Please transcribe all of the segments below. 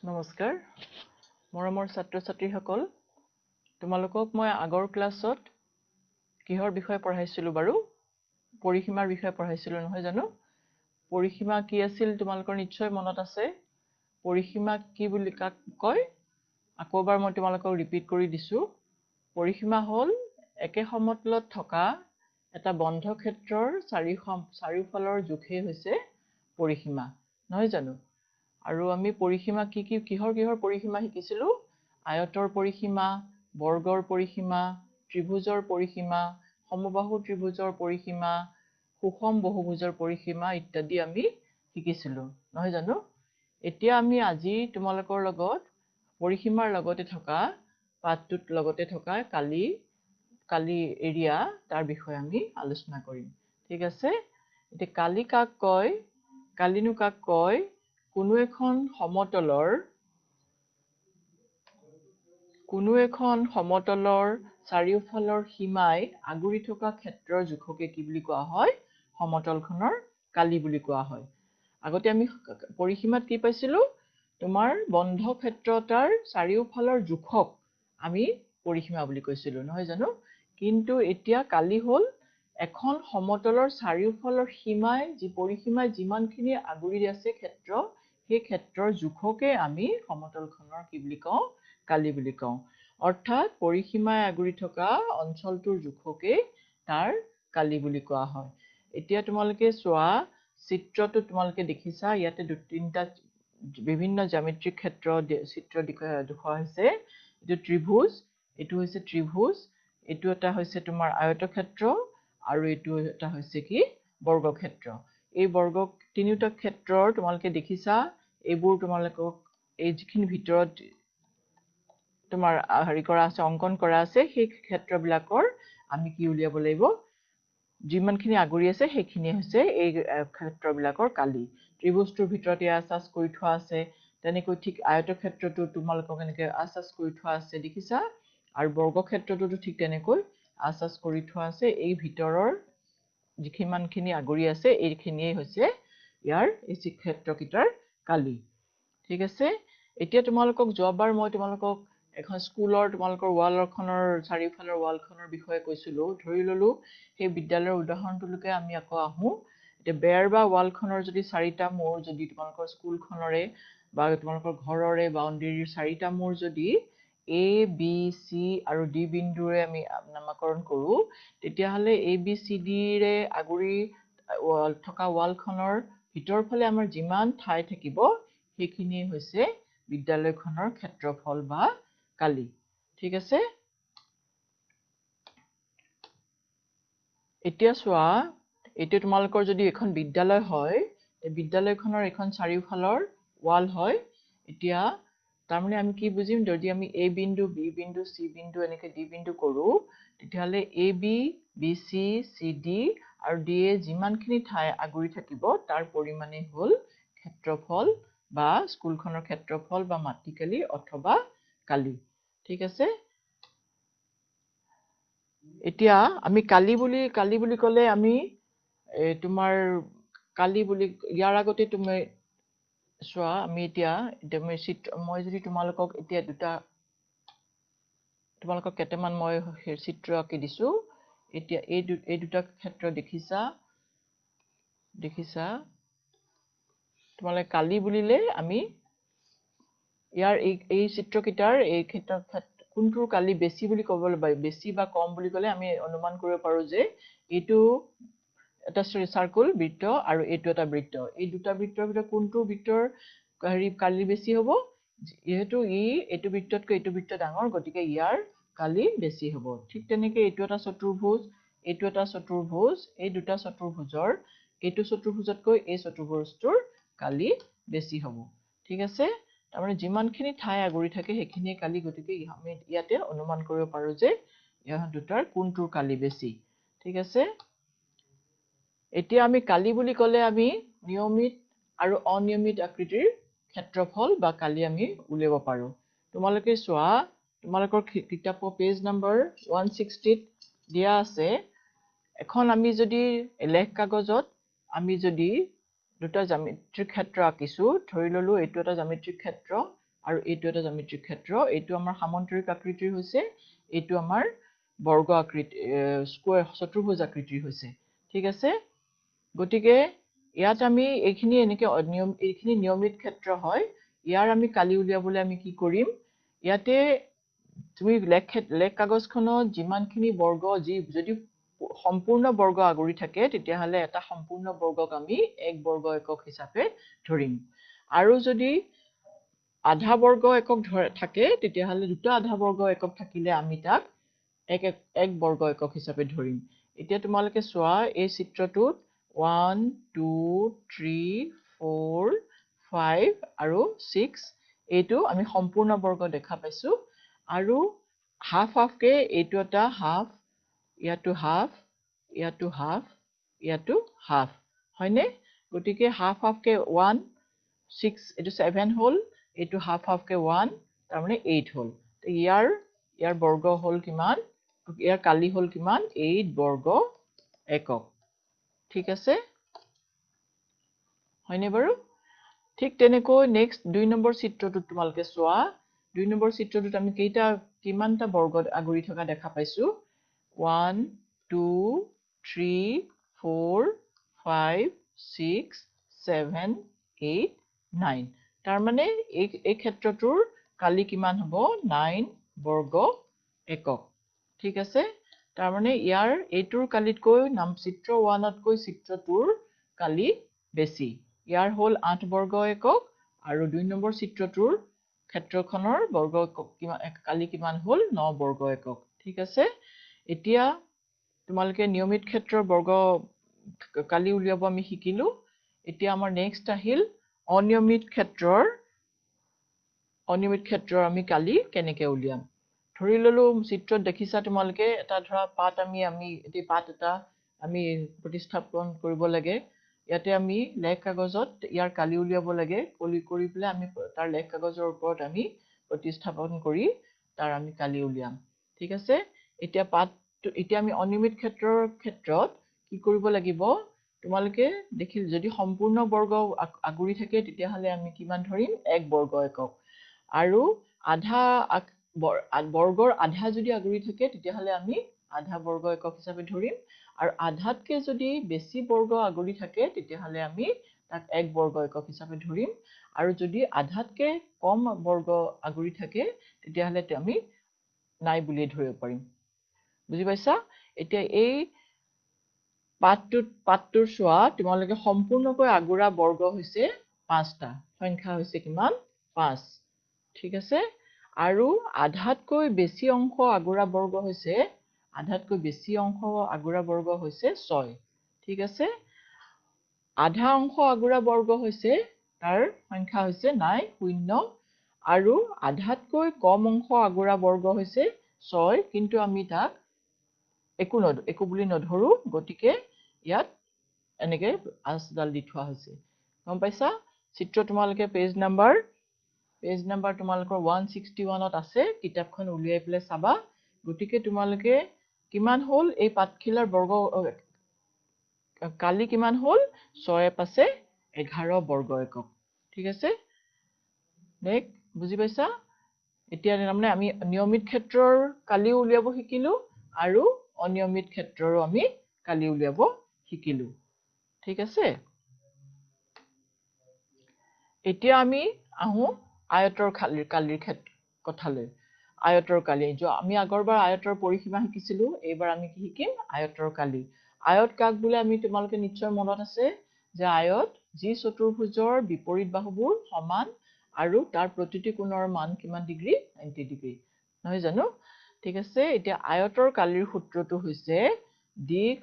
নমস্কাৰ মৰমৰ ছাত্ৰ ছাত্ৰীসকল তোমালোকক মই আগৰ ক্লাছত কিহৰ বিষয়ে পঢ়াইছিলো বাৰু পৰিসীমাৰ বিষয়ে পঢ়াইছিলো নহয় জানো পৰিসীমা কি আছিল তোমালোকৰ নিশ্চয় মনত আছে পৰিসীমা কি বুলি কাক কয় আকৌ এবাৰ মই তোমালোকক ৰিপিট কৰি দিছো পৰিসীমা হ'ল একে সমতলত থকা এটা বন্ধ ক্ষেত্ৰৰ চাৰিওফালৰ জোখে হৈছে পৰিসীমা নহয় জানো আৰু আমি পৰিসীমা কিহৰ পৰিসীমা শিকিছিলো আয়তৰ পৰিসীমা বৰ্গৰ পৰিসীমা ত্ৰিভুজৰ পৰিসীমা সমবাহু ত্ৰিভুজৰ পৰিসীমা সুষম বহুভুজৰ পৰিসীমা ইত্যাদি আমি শিকিছিলো নহয় জানো এতিয়া আমি আজি তোমালোকৰ লগত পৰিসীমাৰ লগতে থকা পাঠটোত লগতে থকা কালি এৰিয়া তাৰ বিষয়ে আমি আলোচনা কৰিম ঠিক আছে এতিয়া কালি কাক কয় কালিনো কাক কয় কোনো এখন সমতলৰ চাৰিওফালৰ সীমাই আগুৰি থকা ক্ষেত্ৰৰ জোখকে কি বুলি কোৱা হয় সমতলখনৰ কালি বুলি কোৱা হয় আগতে আমি পৰিসীমাত কি পাইছিলো তোমাৰ বন্ধ ক্ষেত্ৰটাৰ চাৰিওফালৰ জোখক আমি পৰিসীমা বুলি কৈছিলো নহয় জানো কিন্তু এতিয়া কালি হ'ল এখন সমতলৰ চাৰিওফালৰ সীমাই যি পৰিসীমাই যিমানখিনি আগুৰি আছে ক্ষেত্ৰ সেই ক্ষেত্ৰৰ জোখকে আমি সমতলখনৰ কি বুলি কওঁ কালি বুলি কওঁ অৰ্থাৎ পৰিসীমাই আগুৰি থকা অঞ্চলটোৰ জোখকে তাৰ কালি বুলি কোৱা হয় এতিয়া তোমালোকে চোৱা চিত্ৰটো তোমালোকে দেখিছা ইয়াতে তিনিটা বিভিন্ন জ্যামিতিক ক্ষেত্ৰ চিত্ৰ দেখুওৱা হৈছে এইটো ত্ৰিভুজ এইটো হৈছে ত্ৰিভুজ এইটো এটা হৈছে তোমাৰ আয়তক্ষেত্ৰ আৰু এইটো এটা হৈছে কি বৰ্গক্ষেত্ৰ এই বৰ্গ তিনিটা ক্ষেত্ৰৰ তোমালোকে দেখিছা এইবোৰ তোমালোকক এই যিখিনি ভিতৰত তোমাৰ হেৰি কৰা আছে অঙ্কন কৰা আছে সেই ক্ষেত্ৰবিলাকৰ আমি কি উলিয়াব লাগিব যিমানখিনি আগুৰি আছে সেইখিনি হৈছে এই ক্ষেত্ৰবিলাকৰ কালি ত্ৰিভুজটোৰ ভিতৰত আচাচ কৰি থোৱা আছে তেনেকৈ ঠিক আয়তক্ষেত্ৰটো তোমালোকক এনেকৈ আচাচ কৰি থোৱা আছে দেখিছা আৰু বৰ্গক্ষেত্ৰটোতো ঠিক তেনেকৈ আচাচ কৰি থোৱা আছে এই ভিতৰৰ যিমানখিনি আগুৰি আছে এইখিনিয়ে হৈছে ইয়াৰ এই ক্ষেত্ৰকিটাৰ কালি ঠিক আছে এতিয়া তোমালোকক যোৱাবাৰ মই তোমালোকক এখন স্কুলৰ তোমালোকৰ ৱালখনৰ চাৰিওফালৰ ৱালখনৰ বিষয়ে কৈছিলো ধৰি ললো সেই বিদ্যালয়ৰ উদাহৰণটোলৈকে আমি আকৌ আহো এতিয়া বেৰ বা ৱালখনৰ যদি চাৰিটা মূৰ যদি তোমালোকৰ স্কুলখনৰে বা তোমালোকৰ ঘৰৰে বাউণ্ডেৰীৰ চাৰিটা মূৰ যদি A B C আৰু D বিন্দুৰে আমি নামকৰণ কৰো তেতিয়াহলে A B C D ৰে আগুৰি থকা ৱালখনৰ ভিতৰ ফালে আমাৰ যিমান ঠাই থাকিব সেইখিনি হৈছে বিদ্যালয়খনৰ ক্ষেত্ৰফল বা কালি ঠিক আছে এতিয়া চোৱা এইটো তোমালোকৰ যদি এখন বিদ্যালয় হয় বিদ্যালয়খনৰ এখন চাৰিওফালৰ ৱাল হয় এতিয়া তাৰমানে আমি কি বুজিম যদি আমি A বিন্দু B বিন্দু C বিন্দু এনেকৈ D বিন্দু কৰো তেতিয়াহলে AB BC CD আৰু D যিমানখিনি ঠাই আগুৰি থাকিব তাৰ পৰিমাণে হ'ল ক্ষেত্ৰফল বা স্কুলখনৰ ক্ষেত্ৰফল বা মাটিকালি অথবা কালি ঠিক আছে এতিয়া আমি কালি বুলি ক'লে আমি তোমাৰ কালি বুলি ইয়াৰ আগতে তুমি চোৱা আমি এতিয়া মই যদি তোমালোকক এতিয়া তোমালোকক কেইটামান মই চিত্ৰ আঁকি দিছো এতিয়া এই দুটা ক্ষেত্ৰ দেখিছা তোমালোকে কালি বুলিলে আমি ইয়াৰ এই চিত্ৰকিটাৰ এই ক্ষেত্ৰ কোনটোৰ কালি বেছি বুলি ক'বলৈ পাৰি বেছি বা কম বুলি ক'লে আমি অনুমান কৰিব পাৰো যে এইটো এটা সাৰ্কুল বৃত্ত আৰু এইটো এটা বৃত্ত এই দুটা বৃত্তৰ ভিতৰত কোনটো বৃত্তৰ কালি বেছি হ'ব যেহেতু এইটো বৃত্ততকৈ এইটো বৃত্ত ডাঙৰ গতিকে ইয়াৰ কালি বেছি হ'ব ঠিক তেনেকৈ এইটো এটা চতুৰ্ভুজ এইটো এটা চতুৰ্ভুজ এই দুটা চতুৰ্ভুজৰ এইটো চতুৰ্ভুজতকৈ এই চতুৰ্ভুজটোৰ কালি বেছি হ'ব ঠিক আছে তাৰমানে যিমানখিনি ঠাই আগুৰি থাকে সেইখিনিয়ে কালি গতিকে আমি ইয়াতে অনুমান কৰিব পাৰো যে ইহঁত দুটাৰ কোনটোৰ কালি বেছি ঠিক আছে এতিয়া আমি কালি বুলি ক'লে আমি নিয়মিত আৰু অনিয়মিত আকৃতিৰ ক্ষেত্ৰফল বা কালি আমি উলিয়াব পাৰো তোমালোকে চোৱা তোমালোকৰ কিতাপৰ পেজ নম্বৰ 160 দিয়া আছে এখন আমি যদি লেখ কাগজত আমি যদি দুটা জ্যামিতিক ক্ষেত্ৰ আঁকিছো ধৰি ললো এইটো এটা জ্যামিতিক ক্ষেত্ৰ আৰু এইটো এটা জ্যামিতিক ক্ষেত্ৰ এইটো আমাৰ সামন্তৰিক আকৃতিৰ হৈছে এইটো আমাৰ বৰ্গ আকৃতি স্কয়াৰ চতুৰ্ভুজ আকৃতিৰ হৈছে ঠিক আছে গতিকে ইয়াত আমি এইখিনি এনেকে এইখিনি নিয়মিত ক্ষেত্ৰ হয় ইয়াৰ আমি কালি উলিয়াবলৈ আমি কি কৰিম ইয়াতে তুমি লেখ কাগজখনত যিমানখিনি বৰ্গ যদি সম্পূৰ্ণ বৰ্গ আগুৰি থাকে তেতিয়াহলে এটা সম্পূৰ্ণ বৰ্গক আমি এক বৰ্গ একক হিচাপে ধৰিম আৰু যদি আধা বৰ্গ একক থাকে তেতিয়াহলে দুটা আধা বৰ্গ একক থাকিলে আমি তাক এক বৰ্গ একক হিচাপে ধৰিম এতিয়া তোমালোকে চোৱা এই চিত্ৰটোত 1 2 3 4 5 আৰু 6 এইটো আমি সম্পূৰ্ণ বৰ্গ দেখা পাইছো আৰু হাফ হাফকে এইটো এটা হাফ ইয়াটো হাফ ইয়াটো হাফ ইয়াটো হাফ হয়নে গতিকে হাফ হাফকে 1 6 এইটো 7 হল এইটো হাফ হাফকে 1 তাৰ মানে 8 হল ইয়াৰ বৰ্গ হল কিমান ইয়াৰ কালি হল কিমান 8 বৰ্গ একক ঠিক আছে হয়নে বাৰু ঠিক তেনেকৈ নেক্সট 2 নম্বৰ চিত্ৰটোত তোমালোকে চোৱা 2 নম্বৰ চিত্ৰটোত আমি কিমানটা বৰ্গত আগুৰি থকা দেখা পাইছো 1 2 3 4 5 6 7 8 9 তাৰ মানে এই ক্ষেত্ৰটোৰ কালি কিমান হ'ব 9 বৰ্গ একক ঠিক আছে তাৰ মানে ইয়াৰ এইটোৰ কালিতকৈ চিত্ৰ 1তকৈ চিত্ৰটোৰ কালি বেছি ইয়াৰ হল 8 বৰ্গ একক আৰু 2 নম্বৰ চিত্ৰটোৰ ক্ষেত্ৰখনৰ বৰ্গ কালি কিমান হল 9 বৰ্গ একক ঠিক আছে এতিয়া তোমালোকে নিয়মিত ক্ষেত্ৰৰ বৰ্গ কালি উলিয়াব আমি শিকিলো এতিয়া আমাৰ নেক্সট আহিল অনিয়মিত ক্ষেত্ৰৰ আমি কালি কেনেকৈ উলিয়াম ধৰি ললো চিত্ৰত দেখিছা তোমালোকে এটা ধৰা পাত আমি পাত এটা আমি প্ৰতিস্থাপন কৰিব লাগে ইয়াতে আমি লেখ কাগজত ইয়াৰ কালি উলিয়াব লাগে কৰি পেলাই আমি তাৰ লেখ কাগজৰ ওপৰত আমি প্ৰতিস্থাপন কৰি তাৰ আমি কালি উলিয়াম ঠিক আছে এতিয়া আমি অনিয়মিত ক্ষেত্ৰত কি কৰিব লাগিব তোমালোকে দেখিল যদি সম্পূৰ্ণ বৰ্গ আগুৰি থাকে তেতিয়াহলে আমি কিমান ধৰিম এক বৰ্গ একক আৰু বৰ্গৰ আধা যদি আগুৰি থাকে তেতিয়াহলে আমি আধা বৰ্গ একক হিচাপে ধৰিম আৰু আধাতকে যদি বেছি বৰ্গ আগুৰি থাকে তেতিয়াহলে আমি তাক এক বৰ্গ একক হিচাপে ধৰিম আৰু যদি আধাতকে কম বৰ্গ আগুৰি থাকে তেতিয়াহলে আমি নাই বুলি ধৰিব পাৰিম বুজি পাইছা এতিয়া এই পাঠটোৰ চোৱা তোমালোকে সম্পূৰ্ণকৈ আগুৰা বৰ্গ হৈছে 5টা সংখ্যা হৈছে কিমান 5 ঠিক আছে আৰু আধাতকৈ বেছি অংশ আগুৰা বৰ্গ হৈছে 6 ঠিক আছে আধা অংশ আগুৰা বৰ্গ হৈছে তাৰ সংখ্যা হৈছে নাই 0 আৰু আধাতকৈ কম অংশ আগুৰা বৰ্গ হৈছে 6 কিন্তু আমি তাক একো বুলি নধৰো গতিকে ইয়াত এনেকে আঁচডাল দি থোৱা হৈছে গম পাইছা চিত্ৰ তোমালোকে পেজ নাম্বাৰ তোমালোকৰ 161ত আছে কিতাপখন উলিয়াই পেলাই চাবা গতিকে তোমালোকে কিমান হল এই পাতখিলাৰ বৰ্গ কালি কিমান হল 6 5 11 বৰ্গ একক ঠিক আছে নেক্সট বুজি পাইছা এতিয়া মানে আমি নিয়মিত ক্ষেত্ৰৰ কালি উলিয়াব শিকিলো আৰু অনিয়মিত ক্ষেত্ৰৰো আমি কালি উলিয়াব শিকিলো ঠিক আছে এতিয়া আমি আহো আয়তৰ কালিৰ কথালৈ আয়তৰ কালি আমি আগৰবাৰ আয়তৰ পৰিসীমা শিকিছিলো এইবাৰ আমি কি শিকিম আয়তৰ কালি আয়ত কাক বোলে আমি তোমালোকে নিশ্চয় মনত আছে যে আয়ত যি চতুৰ্ভুজৰ বিপৰীত বাহুবোৰ সমান আৰু তাৰ প্ৰতিটি কোণৰ মান কিমান ডিগ্ৰী 90 ডিগ্ৰী নহয় জানো ঠিক আছে এতিয়া আয়তৰ কালিৰ সূত্ৰটো হৈছে দিশ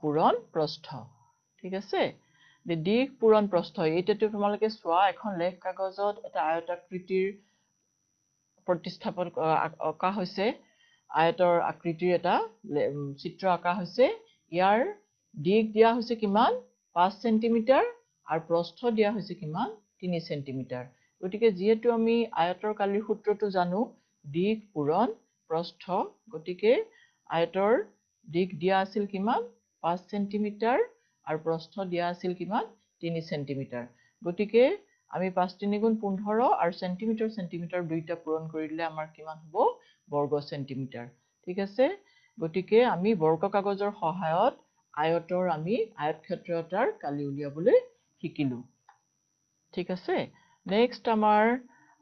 পূৰণ প্ৰস্থ ঠিক আছে দিশ পূৰণ প্ৰস্থ এতিয়াটো তোমালোকে চোৱা এখন লেখ কাগজত এটা আয়তাকৃতিৰ প্ৰতিস্থাপন আঁকা হৈছে আয়তৰ আকৃতিৰ এটা চিত্ৰ আঁকা হৈছে ইয়াৰ দিশ দিয়া হৈছে কিমান 5 সেন্টিমিটাৰ আৰু প্ৰস্থ দিয়া হৈছে কিমান 3 সেন্টিমিটাৰ গতিকে যেহেতু আমি আয়তৰ কালিৰ সূত্ৰটো জানো দিশ পূৰণ প্ৰস্থ গতিকে আয়তৰ দিশ দিয়া আছিল কিমান 5 সেন্টিমিটাৰ আৰু প্ৰস্থ দিয়া আছিল কিমান 3 সেন্টিমিটাৰ গতিকে আমি 5 3 গুণ 15 আৰু সেন্টিমিটাৰ দুইটা পূৰণ কৰিলে আমাৰ কিমান হ'ব বৰ্গ সেন্টিমিটাৰ ঠিক আছে গতিকে আমি বৰ্গ কাগজৰ সহায়ত আয়তক্ষেত্ৰ এটাৰ কালি উলিয়াবলৈ শিকিলো ঠিক আছে নেক্সট আমাৰ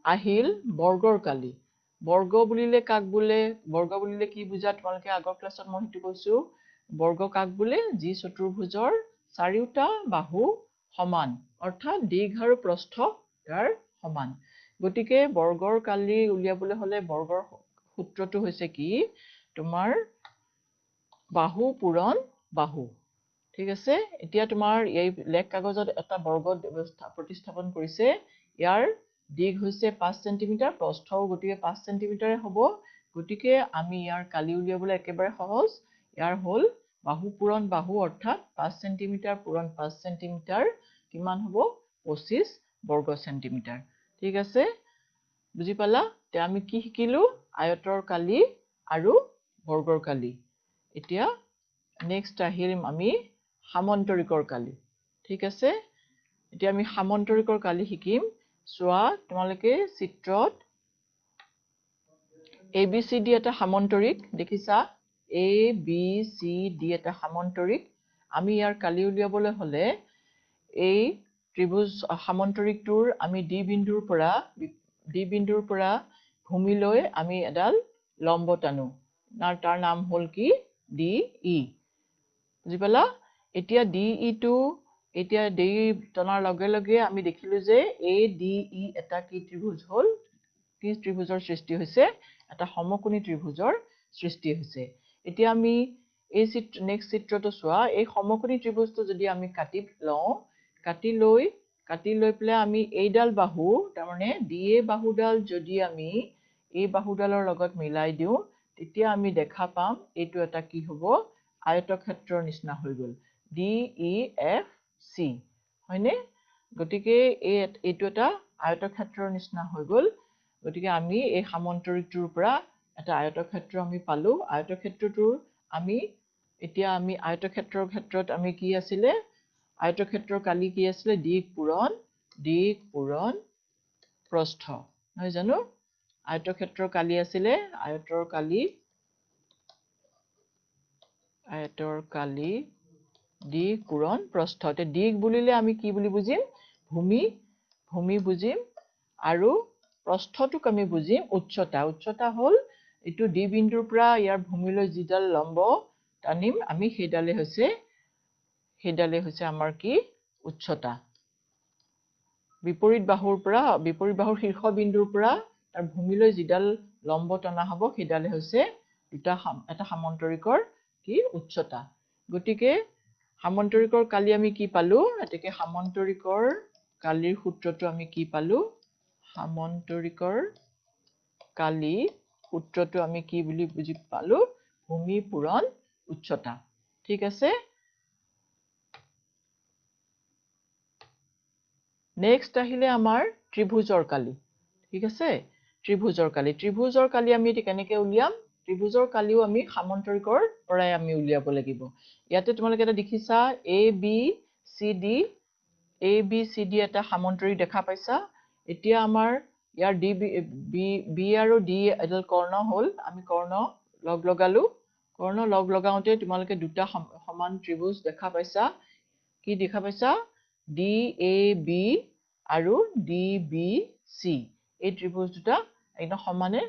আহিল বৰ্গৰ কালি বৰ্গ বুলিলে কাক বোলে বৰ্গ বুলিলে কি বুজা তোমালোকে আগৰ ক্লাছত মই হেতু কৈছো বৰ্গ কাক বোলে যি চতুৰ্ভুজৰ চাৰিওটা বাহু সমান অৰ্থাৎ দীৰ্ঘ আৰু প্ৰস্থ তাৰ সমান গতিকে বৰ্গৰ কালি উলিয়াবলৈ হলে বৰ্গৰ সূত্ৰটো হৈছে কি তোমাৰ বাহু পূৰণ বাহু ঠিক আছে এতিয়া তোমাৰ এই লেখ কাগজত এটা বৰ্গ প্ৰতিস্থাপন কৰিছে ইয়াৰ দীৰ্ঘ হৈছে 5 সেন্টিমিটাৰ প্ৰস্থও গতিকে 5 সেন্টিমিটাৰে হ'ব গতিকে আমি ইয়াৰ কালি উলিয়াবলৈ একেবাৰে সহজ ইয়াৰ হ'ল বাহু পূৰণ বাহু অৰ্থাৎ 5 সেন্টিমিটাৰ পূৰণ 5 সেন্টিমিটাৰ কিমান হ'ব 25 বৰ্গ সেন্টিমিটাৰ ঠিক আছে বুজি পালা তে আমি কি শিকিলো আয়তৰ কালি আৰু বৰ্গৰ কালি এতিয়া নেক্সট আহিল আমি সামন্তৰিকৰ কালি ঠিক আছে এতিয়া আমি সামন্তৰিকৰ কালি শিকিম চোৱা তোমালোকে চিত্ৰত ABCD এটা সামন্তৰিক দেখিছা ABCD এটা সামন্তৰিক আমি ইয়াৰ কালি উলিয়াবলৈ হলে এই ত্ৰিভুজ সামন্তৰিকটোৰ আমি D বিন্দুৰ পৰা ভূমিলৈ আমি এডাল লম্ব টানো তাৰ নাম হ'ল কি DE বুজি পালা এতিয়া DE টো এতিয়া DE টনাৰ লগে লগে আমি দেখিলো যে ADE এটা কি ত্ৰিভুজ হ'ল কি ত্ৰিভুজৰ সৃষ্টি হৈছে এটা সমকোণী ত্ৰিভুজৰ সৃষ্টি হৈছে এতিয়া আমি এই নেক্সট চিত্ৰটো চোৱা এই সমকোণী ত্ৰিভুজটো যদি আমি কাটি লওঁ কাটি লৈ পেলাই আমি এইডাল বাহু তাৰমানে DA বাহুডাল যদি আমি এই বাহুডালৰ লগত মিলাই দিওঁ তেতিয়া আমি দেখা পাম এইটো এটা কি হ'ব আয়তক্ষেত্ৰৰ নিচিনা হৈ গ'ল DEFC হয়নে গতিকে এইটো এটা আয়তক্ষেত্ৰৰ নিচিনা হৈ গ'ল গতিকে আমি এই সামন্তৰিকটোৰ পৰা এটা আয়তক্ষেত্ৰ আমি পালো আয়তক্ষেত্ৰটোৰ আমি এতিয়া আমি আয়তক্ষেত্ৰৰ ক্ষেত্ৰত আমি কি আছিলে আয়তক্ষেত্ৰৰ কালি কি আছিলে দিক পূৰণ প্ৰস্থ নহয় জানো আয়তক্ষেত্ৰৰ কালি আছিলে আয়তৰ কালি দিক পূৰণ প্ৰস্থ তে দিক বুলিলে আমি কি বুলি বুজিম ভূমি বুজিম আৰু প্ৰস্থটোক আমি বুজিম উচ্চতা হ'ল এইটো D বিন্দুৰ পৰা ইয়াৰ ভূমিলৈ যিডাল লম্ব টানিম আমি সেইডালে হৈছে আমাৰ কি উচ্চতা বিপৰীত বাহুৰ শীৰ্ষ বিন্দুৰ পৰা তাৰ ভূমিলৈ যিডাল লম্ব টনা হ'ব সেইডালে হৈছে এটা সামন্তৰিকৰ কি উচ্চতা গতিকে সামন্তৰিকৰ কালি আমি কি পালো এতেকে সামন্তৰিকৰ কালিৰ সূত্ৰটো আমি কি পালো সামন্তৰিকৰ কালি সূত্ৰটো আমি কি বুলি বুজি পালো ভূমি পূৰণ উচ্চতা ঠিক আছে নেক্সট আহিলে আমাৰ ত্ৰিভুজৰ কালি ঠিক আছে ত্ৰিভুজৰ কালি আমি এটি কেনেকৈ উলিয়াম ত্ৰিভুজৰ কালিও আমি সামন্তৰিকৰ পৰাই আমি উলিয়াব লাগিব ইয়াতে তোমালোকে এটা দেখিছা ABCD এটা সামন্তৰিক দেখা পাইছা এতিয়া আমাৰ ইয়াৰ B আৰু D এডাল কৰ্ণ হ'ল আমি কৰ্ণ লগ লগাওঁতে তোমালোকে দুটা সমান ত্ৰিভুজ দেখা পাইছা কি দেখা পাইছা DAB আৰু DBC এই ত্ৰিভুজ দুটা একদম সমানে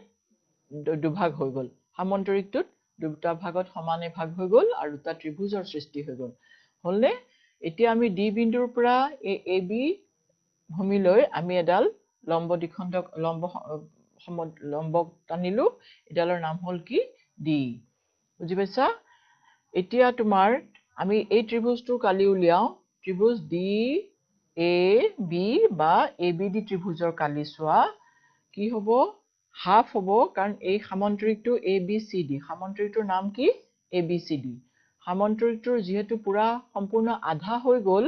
দুভাগ হৈ গ'ল সামন্তৰিকটোত দুটা ভাগত সমানে ভাগ হৈ গ'ল আৰু দুটা ত্ৰিভুজৰ সৃষ্টি হৈ গ'ল হ'লনে এতিয়া আমি D বিন্দুৰ পৰা AB ভূমিলৈ আমি এডাল লম্ব টানিলো এডালৰ নাম হ'ল কি D বুজি পাইছা এতিয়া তোমাৰ আমি এই ত্ৰিভুজটোৰ কালি উলিয়াও ত্ৰিভুজ DAB বা ABD ত্ৰিভুজৰ কালি চোৱা কি হ'ব হাফ হ'ব কাৰণ এই সামন্তৰিকটো ABCD সামন্তৰিকটোৰ নাম কি ABCD সামন্তৰিকটোৰ যেহেতু পুৰা সম্পূৰ্ণ আধা হৈ গ'ল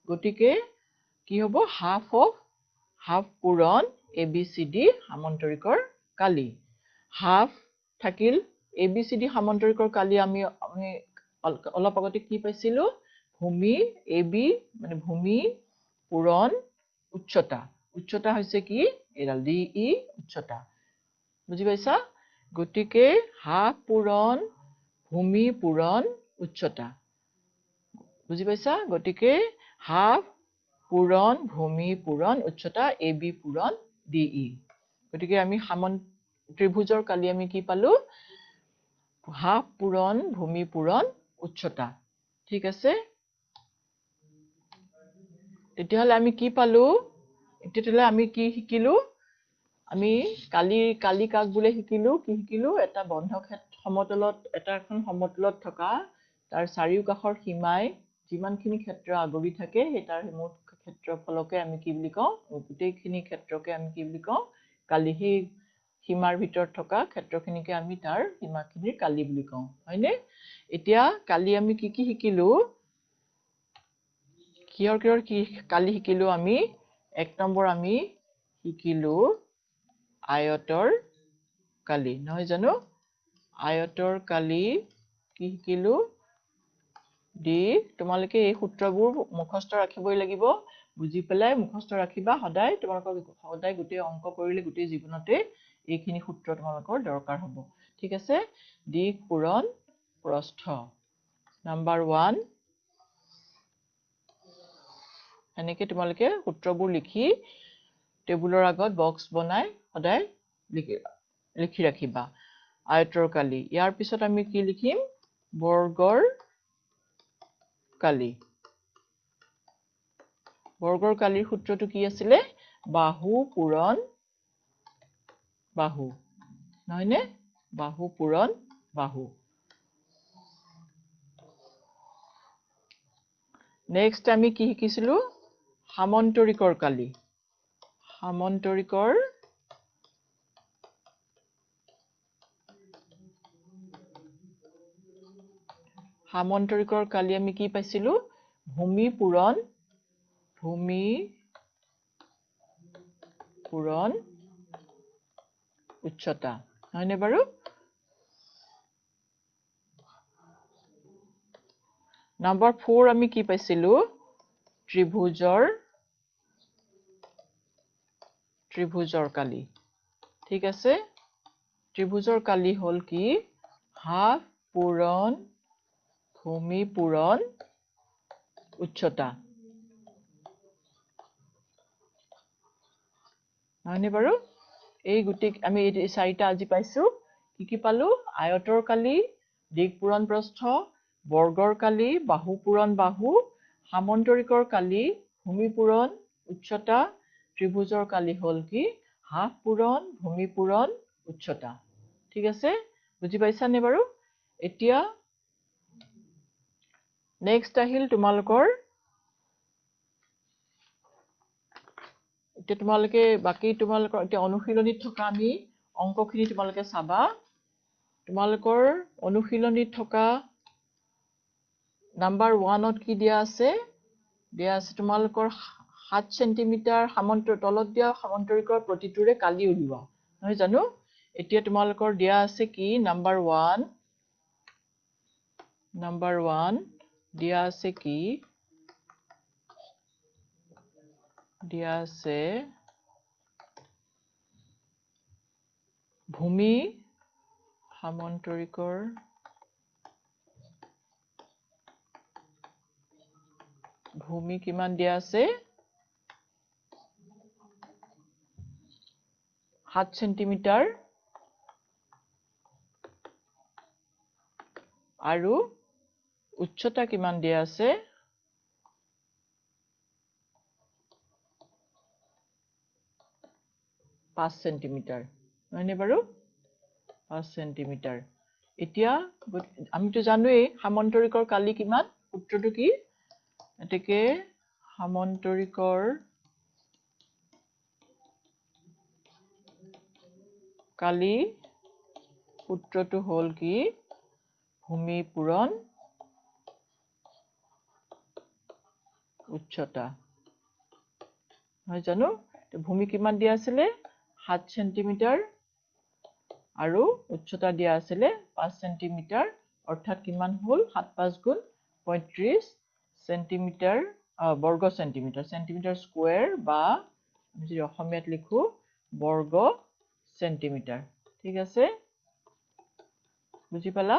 গতিকে কি হ'ব হাফ পূৰণ ABCD সামন্তৰিকৰ কালি হাফ থাকিল ABCD সামন্তৰিকৰ কালি আমি অলপ আগতে কি পাইছিলো ভূমি AB মানে ভূমি পূৰণ উচ্চতা উচ্চতা হৈছে কি এডাল ডি ই উচ্চতা বুজি পাইছা গতিকে হাফ পূৰণ ভূমি পূৰণ উচ্চতা বুজি পাইছা গতিকে হাফ পূৰণ ভূমি পূৰণ উচ্চতা এ বি পূৰণ ডি ই গতিকে আমি ত্ৰিভুজৰ কালি আমি কি পালো হাফ পূৰণ ভূমি পূৰণ উচ্চতা ঠিক আছে তেতিয়াহলে আমি কি পালো তেতিয়াহলে আমি কি শিকিলো আমি কালি কাক বুলে শিকিলো কি শিকিলো এটা বন্ধ সমতলত এটা এখন সমতলত থকা তাৰ চাৰিওকাষৰ সীমাই যিমানখিনি ক্ষেত্ৰ আগৰি থাকে সেই তাৰ মুঠ ক্ষেত্ৰফলকে আমি কি বুলি কওঁ গোটেইখিনি ক্ষেত্ৰকে আমি কি বুলি কওঁ কালি সেই সীমাৰ ভিতৰত থকা ক্ষেত্ৰখিনিকে আমি তাৰ সীমাখিনিৰ কালি বুলি কওঁ হয়নে এতিয়া কালি আমি কি কি শিকিলো কিহৰ কি কালি শিকিলো আমি এক নম্বৰ আমি শিকিলো আয়তৰ কালি নহয় জানো আয়তৰ কালি কি শিকিলো দি তোমালোকে এই সূত্ৰবোৰ মুখস্থ ৰাখিবই লাগিব বুজি পেলাই মুখস্থ ৰাখিবা সদায় তোমালোকৰ সদায় গোটেই অংক কৰিলে গোটেই জীৱনতে এইখিনি সূত্ৰ তোমালোকৰ দৰকাৰ হ'ব ঠিক আছে দিক পূৰণ প্ৰস্থ নাম্বাৰ 1 এনেকৈ তোমালোকে সূত্ৰবোৰ লিখি টেবুলৰ আগত বক্স বনাই সদায় লিখি ৰাখিবা আয়তৰ কালি ইয়াৰ পিছত আমি কি লিখিম বৰ্গৰ কালি বৰ্গৰ কালিৰ সূত্ৰটো কি আছিলে বাহু পূৰণ বাহু নহয়নে বাহু পূৰণ বাহু নেক্সট আমি কি শিকিছিলো সামন্তৰিকৰ কালি সামন্তৰিকৰ কালি আমি কি পাইছিলো ভূমি পূৰণ উচ্চতা হয়নে বাৰু নাম্বাৰ 4 আমি কি পাইছিলো ত্ৰিভুজৰ কালি ঠিক আছে ত্ৰিভুজৰ কালি হল কি হাফ পূৰণ ভূমি পূৰণ উচ্চতা নহয়নে বাৰু এই গোটেই আমি এই চাৰিটা আজি পাইছো কি পালো আয়তৰ কালি দিক পূৰণ প্ৰস্থ বৰ্গৰ কালি বাহু পূৰণ বাহু সামন্তৰিকৰ কালি ভূমি পূৰণ উচ্চতা ত্ৰিভুজৰ কালি হল কি হাফ পূৰণ ভূমি পূৰণ উচ্চতা ঠিক আছে বুজি পাইছানে বাৰু এতিয়া নেক্সট আহিল তোমালোকৰ এতিয়া তোমালোকে বাকি তোমালোকৰ এতিয়া অনুশীলনীত থকা আমি অংকখিনি তোমালোকে চাবা তোমালোকৰ অনুশীলনীত থকা নাম্বাৰ 1ত কি দিয়া আছে তোমালোকৰ 7 সেন্টিমিটাৰ তলত দিয়া সামন্তৰিকৰ প্ৰতিটোৰে কালি উলিওৱা নহয় জানো এতিয়া তোমালোকৰ দিয়া আছে কি নাম্বাৰ 1 দিয়া আছে কি দিয়া আছে ভূমি সামন্তৰিকৰ ভূমি কিমান দিয়া আছে 7 সেন্টিমিটাৰ আৰু উচ্চতা কিমান দিয়া আছে 5 সেন্টিমিটাৰ নহয়নে বাৰু 5 সেন্টিমিটাৰ এতিয়া আমিতো জানোৱেই সামন্তৰিকৰ কালি কিমান সূত্ৰটো কি এতেকে সামন্তৰিকৰ কালি সূত্ৰটো হল কি ভূমি পূৰণ উচ্চতা নহয় জানো ভূমি কিমান দিয়া আছিলে 7 সেন্টিমিটাৰ আৰু উচ্চতা দিয়া আছিলে 5 সেন্টিমিটাৰ অৰ্থাৎ কিমান হল 7 5 গুণ 35 সেন্টিমিটাৰ বৰ্গ সেন্টিমিটাৰ সেন্টিমিটাৰ স্কয়াৰ বা আমি যদি অসমীয়াত লিখো বৰ্গ সেন্টিমিটাৰ ঠিক আছে বুজি পালা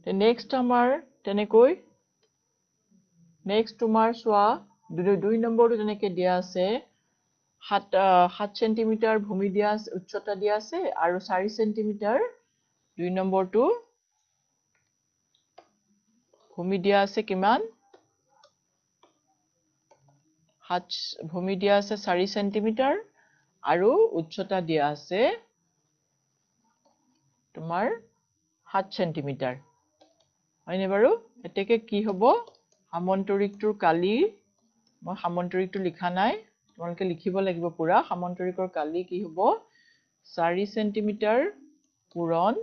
তে নেক্সট আমাৰ তেনেকৈ নেক্সট তোমাৰ সোৱা দুই নম্বৰটো তেনেকৈ দিয়া আছে 7 সেন্টিমিটাৰ ভূমি দিয়া আছে উচ্চতা দিয়া আছে আৰু 4 সেন্টিমিটাৰ দুই নম্বৰটো ভূমি দিয়া আছে কিমান 7 ভূমি দিয়া আছে 4 সেন্টিমিটাৰ আৰু উচ্চতা দিয়া আছে তোমাৰ 7 সেন্টিমিটাৰ হয়নে বাৰু এতেকে কি হ'ব সামন্তৰিকটোৰ কালি মই সামন্তৰিকটো লিখা নাই তোমালোকে লিখিব লাগিব পুৰা সামন্তৰিকৰ কালি কি হ'ব 4 সেন্টিমিটাৰ পূৰণ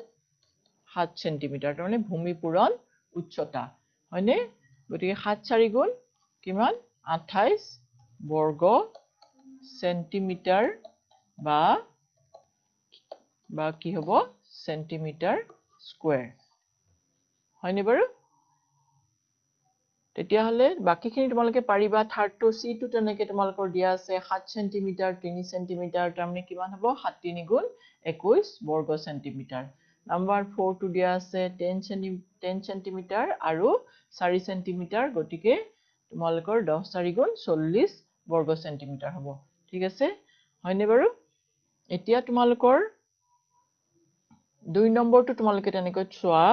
7 সেন্টিমিটাৰ তাৰমানে ভূমি পূৰণ উচ্চতা হয়নে গতিকে 7 4 গুণ কিমান 28 বৰ্গ সেন্টিমিটাৰ বা কি হ'ব সেন্টিমিটাৰ স্কয়াৰ হয়নে বাৰু তেতিয়া হলে বাকিখিনি তোমালোকে পাৰিবা থাৰ্ড টু সি টু তেনেকে তোমালোকৰ দিয়া আছে 7 সেন্টিমিটাৰ 3 সেন্টিমিটাৰ তাৰমানে কিমান হ'ব 7 3 গুণ 21 বৰ্গ সেন্টিমিটাৰ নাম্বাৰ 4 টু দিয়া আছে 10 সেন্টিমিটাৰ আৰু 4 সেন্টিমিটাৰ গতিকে তোমালোকৰ 10 4 গুণ 40 বৰ্গ সেন্টিমিটাৰ হ'ব ঠিক আছে হয়নে বাৰু এতিয়া তোমালোকৰ 2 নম্বৰটো তোমালোকে তেনেকৈ চোৱা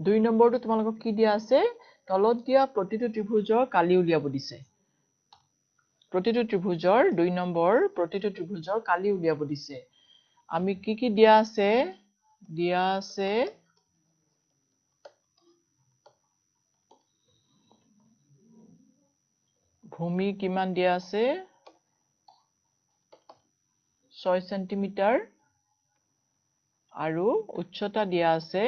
2 নম্বৰটো তোমালোকক কি দিয়া আছে তলত দিয়া প্ৰতিটো ত্ৰিভুজৰ কালি উলিয়াব দিছে প্ৰতিটো ত্ৰিভুজৰ 2 নম্বৰ প্ৰতিটো ত্ৰিভুজৰ কালি উলিয়াব দিছে আমি কি দিয়া আছে ভূমি কিমান দিয়া আছে 6 সেন্টিমিটাৰ আৰু উচ্চতা দিয়া আছে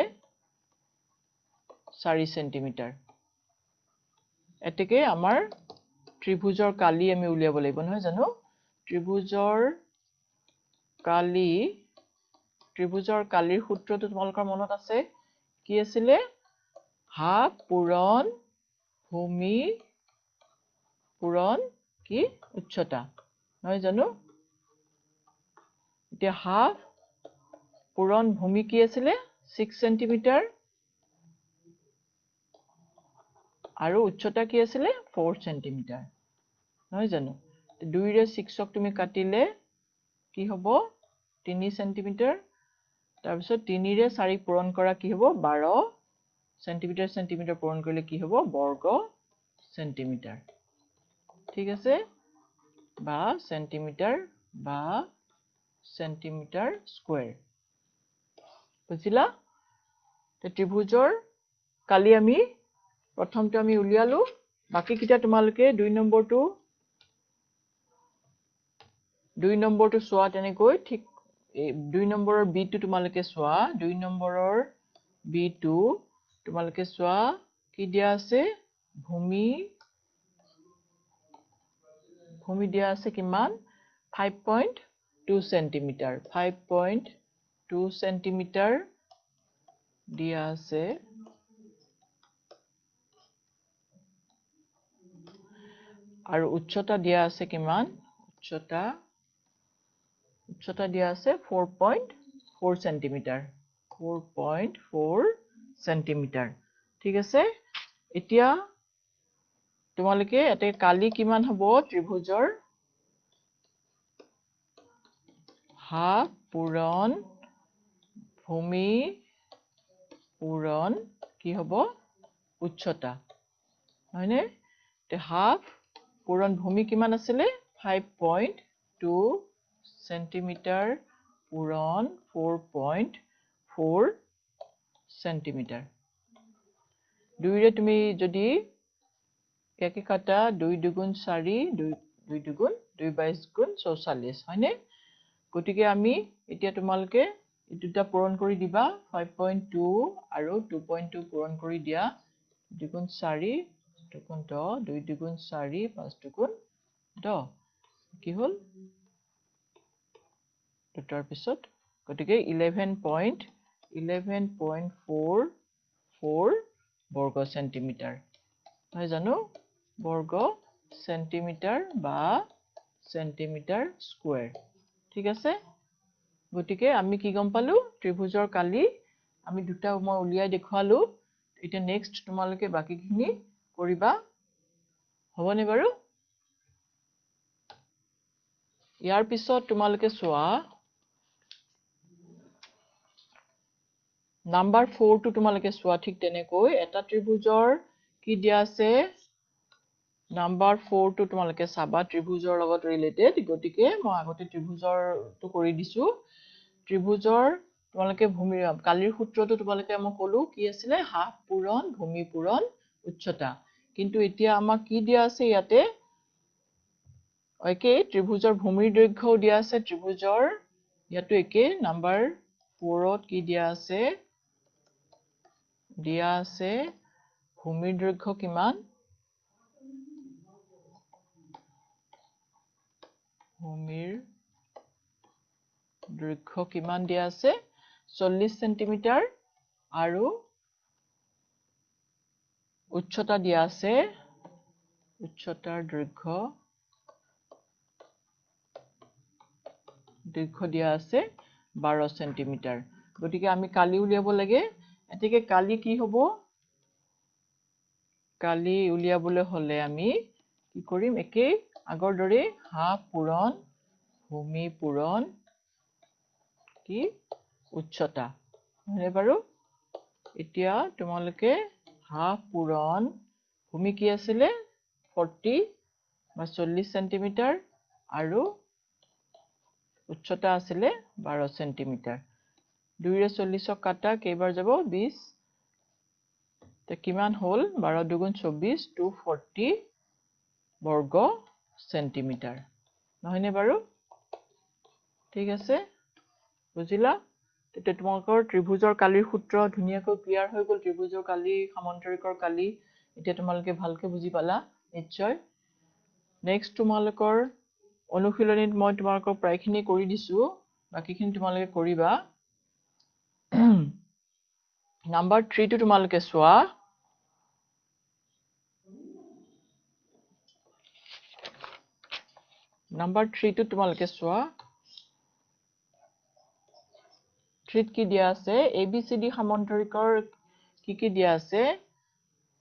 4 সেন্টিমিটাৰ এতেকে আমাৰ ত্ৰিভুজৰ কালি আমি উলিয়াব লাগিব নহয় জানো ত্ৰিভুজৰ কালিৰ সূত্ৰটো তোমালোকৰ মনত আছে কি আছিল হাফ পূৰণ ভূমি পূৰণ কি উচ্চতা নহয় জানো এতিয়া হাফ পূৰণ ভূমি কি আছিল 6 সেন্টিমিটাৰ আৰু উচ্চতা কি আছিল 4 সেন্টিমিটাৰ নহয় জানো 2 ৰে 6ক তুমি কাটিলে কি হ'ব 3 সেন্টিমিটাৰ তাৰ পিছত 3 ৰে 4 পূৰণ কৰা কি হ'ব 12 সেন্টিমিটাৰ পূৰণ কৰিলে কি হ'ব বৰ্গ সেন্টিমিটাৰ ঠিক আছে বা সেন্টিমিটাৰ স্কয়াৰ বুজিলা ত্ৰিভুজৰ কালি আমি প্ৰথমটো আমি উলিয়ালো বাকি কিটা তোমালোকে 2 নম্বৰটো চোৱা তেনেকৈ ঠিক 2 নম্বৰৰ বি টো তোমালোকে চোৱা 2 নম্বৰৰ বি টো তোমালোকে চোৱা কি দিয়া আছে ভূমি দিয়া আছে কিমান 5.2 সেন্টিমিটাৰ 5.2 সেন্টিমিটাৰ দিয়া আছে আৰু উচ্চতা দিয়া আছে কিমান উচ্চতা দিয়া আছে 4.4 সেন্টিমিটাৰ 4.4 সেন্টিমিটাৰ ঠিক আছে এতিয়া তোমালোকে এতে কালি কিমান হ'ব ত্ৰিভুজৰ হাফ পূৰণ ভূমি পূৰণ কি হ'ব উচ্চতা হয়নে তে হাফ পূৰণ ভূমি কিমান আছিল 5.2 সেন্টিমিটাৰ পূৰণ 4.4 সেন্টিমিটাৰ 2 ৰে তুমি যদি কেকে কাটা 2 দুগুণ 4 2 দুগুণ 2 22 গুণ 44 হয়নে গতিকে আমি এতিয়া তোমালোকে এই দুটা পূৰণ কৰি দিবা 5.2 আৰু 2.2 পূৰণ কৰি দিয়া 2 গুণ 4 2 গুণ 10 2 দুগুণ 4 5 দুগুণ 10 কি হল দুটাৰ পিছত গতিকে 11.44 বৰ্গ সেন্টিমিটাৰ নহয় জানো বৰ্গ সেন্টিমিটাৰ বা সেন্টিমিটাৰ স্কয়াৰ ঠিক আছে গতিকে আমি কি গম পালো ত্ৰিভুজৰ কালি আমি দুটা মই উলিয়াই দেখুৱালো এটা নেক্সট তোমালোকে বাকিখিনি কৰিবা হবনে বাৰু ইয়াৰ পিছত তোমালোকে চোৱা নাম্বাৰ 4 টো তোমালোকে চোৱা ঠিক তেনেকৈ এটা ত্ৰিভুজৰ কি দিয়া আছে নাম্বাৰ 4 টো তোমালোকে চাবা ত্ৰিভুজৰ লগত ৰিলেটেড গতিকে মই আগতে ত্ৰিভুজৰ তো কৰি দিছো ত্ৰিভুজৰ তোমালোকে ভূমি কালিৰ সূত্ৰটো তোমালোকে মই কলো কি আছিল হাফ পূৰণ ভূমি পূৰণ উচ্চতা কিন্তু এতিয়া আমাক কি দিয়া আছে ইয়াতে একে ত্ৰিভুজৰ ভূমিৰ দৈৰ্ঘ্য দিয়া আছে ত্ৰিভুজৰ ইয়াতো একে নাম্বাৰ 4 ত কি দিয়া আছে ভূমিৰ দৈৰ্ঘ্য কিমান ভূমিৰ দৈৰ্ঘ্য কিমান দিয়া আছে 40 সেন্টিমিটাৰ আৰু উচ্চতা দিয়া আছে উচ্চতাৰ দৈৰ্ঘ্য দিয়া আছে 12 সেন্টিমিটাৰ গতিকে আমি কালি উলিয়াব লাগে এতিকে কালি কি হ'ব কালি উলিয়াবলৈ হলে আমি কি কৰিম একে আগৰ দৰে হাফ পূৰণ ভূমি পূৰণ কি উচ্চতা হয়নে বাৰু এতিয়া তোমালোকে হাফ পূৰণ ভূমি কি আছিল 40 বা 40 সেন্টিমিটাৰ আৰু উচ্চতা আছিল 12 সেন্টিমিটাৰ 2 ৰে 40 ক কাটা কেইবাৰ যাব 20 তে কিমান হল 12 দুগুণ 24 240 বৰ্গ সেন্টিমিটাৰ নহয়নে বাৰু ঠিক আছে বুজিলা তেতিয়া তোমালোকৰ ত্ৰিভুজৰ কালিৰ সূত্ৰ ধুনিয়াকৈ ক্লিয়াৰ হৈ গল ত্ৰিভুজৰ কালি সমান্তৰিকৰ কালি এতিয়া তোমালোকে ভালকে বুজি পালা নিশ্চয় নেক্সট তোমালোকৰ অনুশীলনীত মই তোমালোকক প্ৰায়খিনি কৰি দিছো বাকিখিনি তোমালোকে কৰিবা নাম্বাৰ 3 টো তোমালোকে চোৱা নাম্বাৰ 3 টো তোমালোকে চোৱা 3 কি দিয়া আছে ABCD সমান্তৰিকৰ কি দিয়া আছে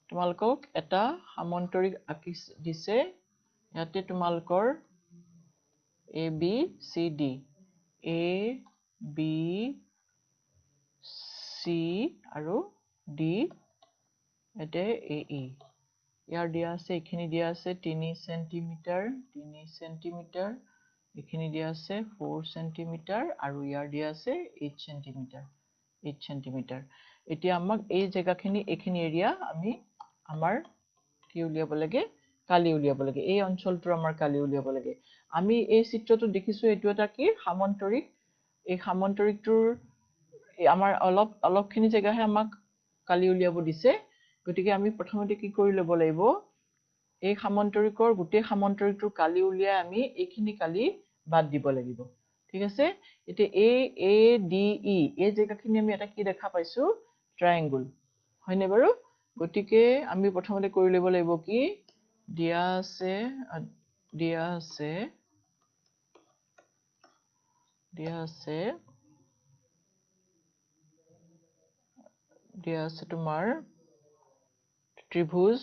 তোমালোকক এটা সমান্তৰিক আঁকি দিছে ইয়াতে তোমালোকৰ ABCD ABC আৰু D এতে AE ইয়াৰ দিয়া আছে এখিনি দিয়া আছে 3 সেন্টিমিটাৰ এখিনি দিয়া আছে 4 সেন্টিমিটাৰ আৰু ইয়াৰ দিয়া আছে 8 সেন্টিমিটাৰ এতিয়া আমাক এই জায়গাখিনি এখিনি এৰিয়া আমি আমাৰ কি উলিয়াব লাগে কালি উলিয়াব লাগে এই অঞ্চলটো আমাৰ কালি উলিয়াব লাগে আমি এই চিত্ৰটো দেখিছো এটো এটা কি সমান্তৰিক এই সমান্তৰিকটোৰ আমাৰ অলপখিনি জায়গাহে আমাক কালি উলিয়াব দিছে গতিকে আমি প্ৰথমতে কি কৰি লব লাগিব এই সমান্তৰিকৰ গোটেই সমান্তৰিকটোৰ কালি উলিয়াই আমি এইখিনি কালি বাদ দিব লাগিব ঠিক আছে এতিয়া ADE এই জায়গাখিনি আমি এটা কি দেখা পাইছো ট্ৰায়াঙ্গল হয়নে বাৰু গতিকে আমি প্ৰথমতে কৰি লব লাগিব কি দিয়া আছে তোমাৰ ত্ৰিভুজ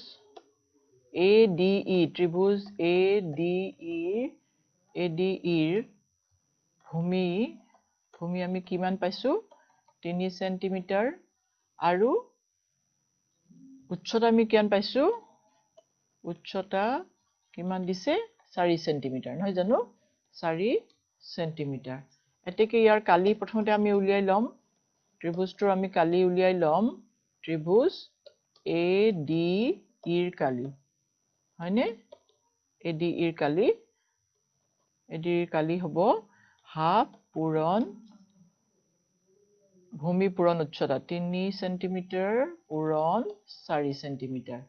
ADE ত্ৰিভুজ ADE ভূমি আমি কিমান পাইছো 3 সেন্টিমিটাৰ আৰু উচ্চতা আমি কিমান পাইছো উচ্চতা কিমান দিছে 4 সেন্টিমিটাৰ নহয় জানো 4 সেন্টিমিটাৰ এতেকে ইয়াৰ কালি প্ৰথমতে আমি উলিয়াই লম ত্ৰিভুজটো আমি কালি উলিয়াই লম ত্ৰিভুজ ADE ৰ কালি হয়নে ADE ৰ কালি হ'ব হাফ পূৰণ ভূমি পূৰণ উচ্চতা 3 সেন্টিমিটাৰ পূৰণ 4 সেন্টিমিটাৰ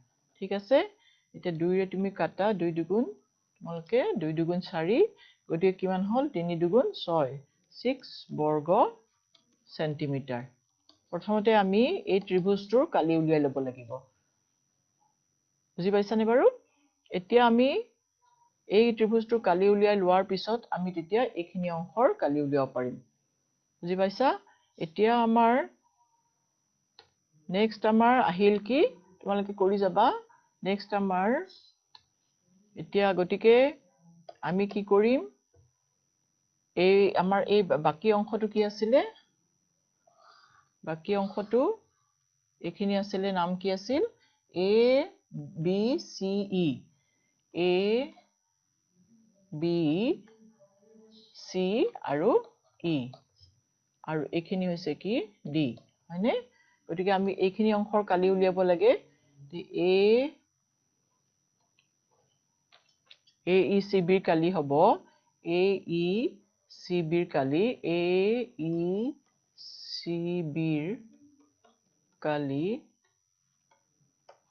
ঠিক আছে এটা 2 ৰে তুমি কাটা 2 দুগুণ তোমালকে 2 দুগুণ 4 গতিকে কিমান হল 3 দুগুণ 6 6 বৰ্গ সেন্টিমিটাৰ প্ৰথমতে আমি এই ত্ৰিভুজটোৰ কালি উলিয়াই ল'ব লাগিব বুজি পাইছানে বাৰু এতিয়া আমি এই ত্ৰিভুজটোৰ কালি উলিয়াই লোৱাৰ পিছত আমি তেতিয়া এইখিনি অংশৰ কালি উলিয়াব পাৰিম বুজি পাইছা এতিয়া আমাৰ নেক্সট আমাৰ আহিল কি তোমালোকে কৰি যাবা নেক্সট আমাৰ এতিয়া গটিকে আমি কি কৰিম এই আমাৰ এই বাকি অংশটো কি আছিলে বাকি অংশটো এখিনি আছিলে নাম কি আছিল A B C E A B C আৰু E আৰু এখিনি হৈছে কি D হয়নে গটিকে আমি এইখিনি অংশৰ কালি উলিয়াব লাগে A E C B ৰ কালি হ'ব A E C B ৰ কালি A E C B ৰ কালি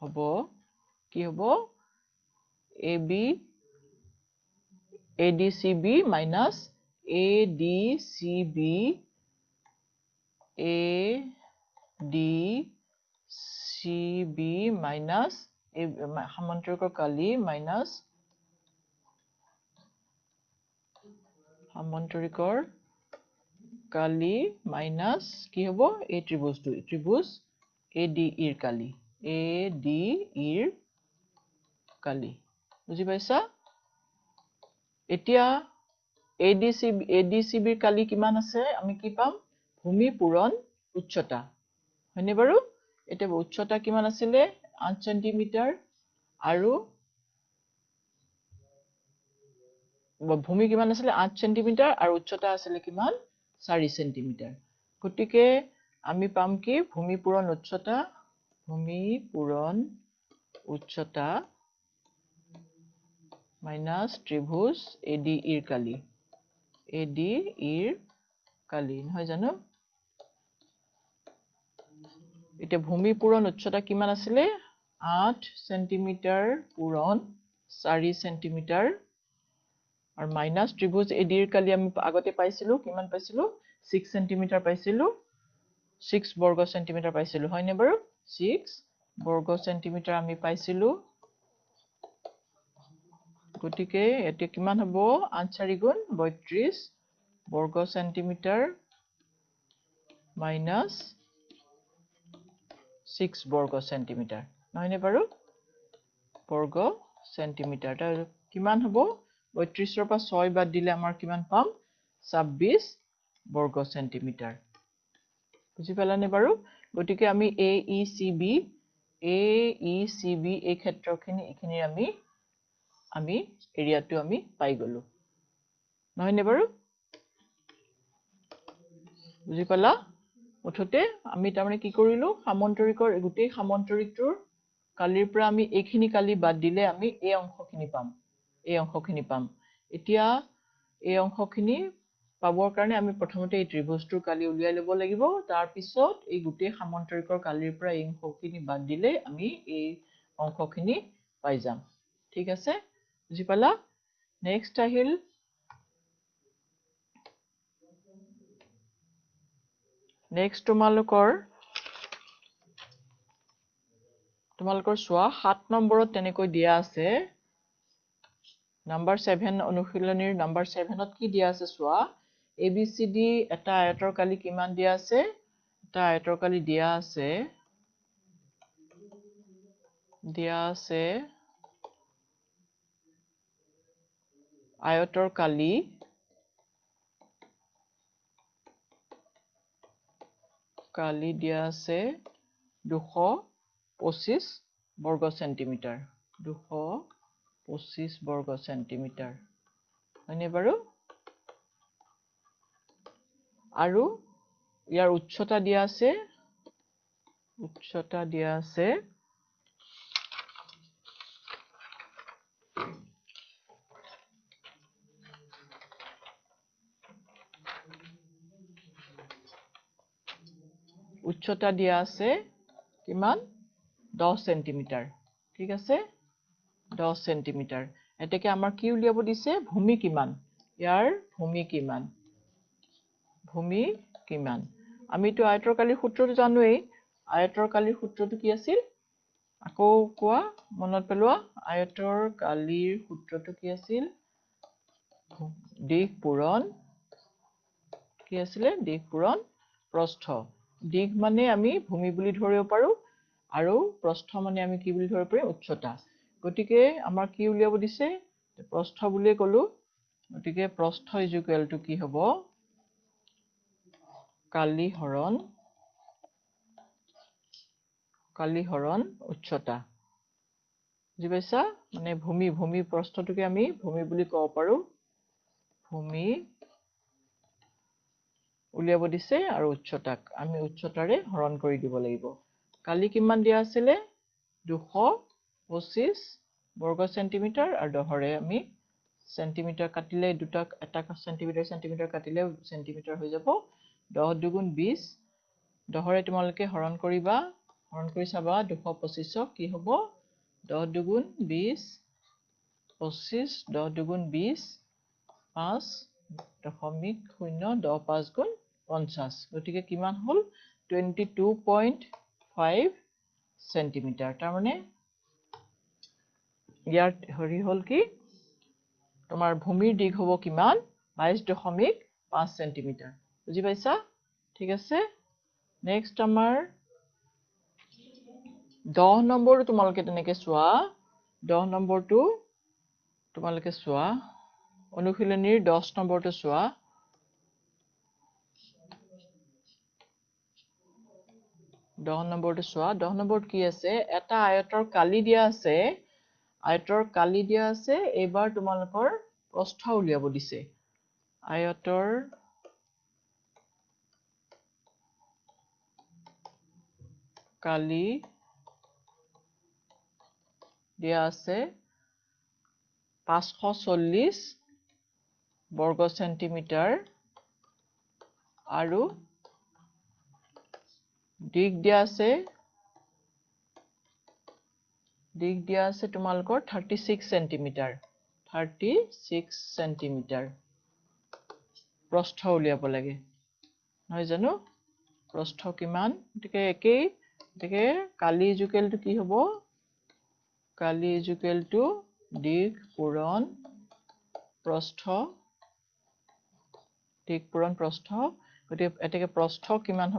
হ'ব কি হ'ব A B A D C B minus A D C B A D C B minus A সামান্তৰিকৰ কালি minus সামান্তৰিকৰ কালি মাইনাস কি হ'ব এই ত্ৰিভুজটো ত্ৰিভুজ AD ৰ কালি AD ৰ কালি বুজি পাইছা এতিয়া ADCB ৰ কালি কিমান আছে আমি কি পাম ভূমি পূৰণ উচ্চতা হয়নে বাৰু এতিয়া উচ্চতা কিমান আছিলে 8 সেন্টিমিটাৰ আৰু ভূমি কিমান আছিলে 8 সেন্টিমিটাৰ আৰু উচ্চতা আছিলে কিমান 4 সেন্টিমিটাৰ গটিকে আমি পাম কি ভূমি পূৰণ উচ্চতা মাইনাস ত্ৰিভুজ AD ৰ কালি নহয় জানো এতিয়া ভূমি পূৰণ উচ্চতা কিমান আছিলে 8 সেন্টিমিটাৰ পূৰণ 4 সেন্টিমিটাৰ আৰু মাইনাস ত্ৰিভুজ AD ৰ কালি আমি আগতে পাইছিলো কিমান পাইছিলো 6 সেন্টিমিটাৰ পাইছিলো 6 বৰ্গ সেন্টিমিটাৰ পাইছিলো হয়নে বাৰু 6 বৰ্গ সেন্টিমিটাৰ আমি পাইছিলো গটিকে এতিয়া কিমান হ'ব 8 4 গুণ 32 বৰ্গ সেন্টিমিটাৰ মাইনাস 6 বৰ্গ সেন্টিমিটাৰ নহয়নে বাৰু বৰ্গ সেন্টিমিটাৰ তাৰ কিমান হ'ব 32 ৰ পৰা 6 বাদ দিলে আমাৰ কিমান পাম 26 বৰ্গ সেন্টিমিটাৰ বুজি পালানে বাৰু গটিকে আমি AECB এই ক্ষেত্ৰখিনি এখিনি আমি এৰিয়াটো আমি পাই গলো নহয়নে বাৰু বুজি পালা মুঠতে আমি তাৰমানে কি কৰিলো সামান্তৰিকৰ গোটেই সামান্তৰিকটোৰ কালিৰ পৰা আমি এইখিনি কালি বাদ দিলে আমি এই অংশখিনি পাম এতিয়া এই অংশখিনি পাবৰ কাৰণে আমি প্ৰথমতে এই ত্ৰিভুজটোৰ কালি উলিয়াই ল'ব লাগিব তাৰ পিছত এই গোটেই সামান্তৰিকৰ কালিৰ পৰা এই অংশখিনি বাদ দিলে আমি এই অংশখিনি পাই যাম ঠিক আছে বুজি পালা নেক্সট আহিল নেক্সট তোমালোকৰ চোৱা 7 নম্বৰত তেনেকৈ দিয়া আছে নাম্বাৰ 7 অনুশীলনীৰ নাম্বাৰ 7ত কি দিয়া আছে চোৱা ABCD এটা আয়তৰ কালি কিমান দিয়া আছে এটা আয়তৰ কালি দিয়া আছে আয়তৰ কালি দিয়া আছে 225 বৰ্গ সেন্টিমিটাৰ 225 বৰ্গ সেন্টিমিটাৰ হয়নে বাৰু আৰু ইয়াৰ উচ্চতা দিয়া আছে 10 সেন্টিমিটাৰ ঠিক আছে 10 সেন্টিমিটাৰ এটাকে আমাৰ কি উলিয়াব দিছে ভূমি কিমান ইয়াৰ ভূমি কিমান ভূমি কিমান আমিতো আয়তৰ কালিৰ সূত্ৰটো জানোৱেই আয়তৰ কালিৰ সূত্ৰটো কি আছিল আকৌ কোৱা মনত পেলোৱা আয়তৰ কালিৰ সূত্ৰটো কি আছিল দিশ পূৰণ কি আছিলে দিশ পূৰণ প্ৰস্থ দিশ মানে আমি ভূমি বুলি ধৰিব পাৰো আৰু প্ৰস্থ মানে আমি কি বুলি ধৰিব পাৰো উচ্চতা গতিকে আমাৰ কি উলিয়াব দিছে প্ৰস্থ বুলিয়ে ক'লো গতিকে প্ৰস্থ ইকুৱেল টু কি হ'ব কালি হৰণ উচ্চতা বুজি পাইছা মানে ভূমি প্ৰস্থটোকে আমি ভূমি বুলি ক'ব পাৰো ভূমি উলিয়াব দিছে আৰু উচ্চতাক আমি উচ্চতাৰে হৰণ কৰি দিব লাগিব কালি কিমান দিয়া আছিলে 225 বৰ্গ সেন্টিমিটাৰ আৰু দহৰে আমি সেন্টিমিটাৰ কাটিলে দুটা এটা সেন্টিমিটাৰ কাটিলে সেন্টিমিটাৰ হৈ যাব 10 দুগুণ 20 দহৰে তোমালোকে হৰণ কৰিবা হৰণ কৰি চাবা 225 কি হ'ব 10 দুগুণ 20 25 10 দুগুণ 20 5.0 10 5 গুণ 50 গতিকে কিমান হল 22.5 সেন্টিমিটাৰ তাৰ মানে ইয়াৰ হৰি হল কি তোমাৰ ভূমিৰ দিশ হ'ব কিমান 22.5 সেন্টিমিটাৰ বুজি পাইছা ঠিক আছে নেক্সট আমাৰ 10 নম্বৰটো তোমালোকে তেনেকে চোৱা 10 নম্বৰটো তোমালোকে চোৱা অনুশীলনীৰ 10 নম্বৰটো চোৱা 10 নম্বৰটো চোৱা 10 নম্বৰত কি আছে এটা আয়তৰ কালি দিয়া আছে এইবাৰ তোমালোকৰ প্ৰস্থ উলিয়াব দিছে আয়তৰ কালি দিয়া আছে 540 বৰ্গ সেন্টিমিটাৰ আৰু দিশ দিয়া আছে তোমালোকৰ 36 সেন্টিমিটাৰ প্ৰস্থ উলিয়াব লাগে নহয় জানো প্ৰস্থ কিমান গতিকে একেই গতিকে কালি ইকুৱেলটো কি হ'ব কালি ইকুৱেলটো দিশ পূৰণ প্ৰস্থ গতিকে এটাকে প্ৰস্থ কিমান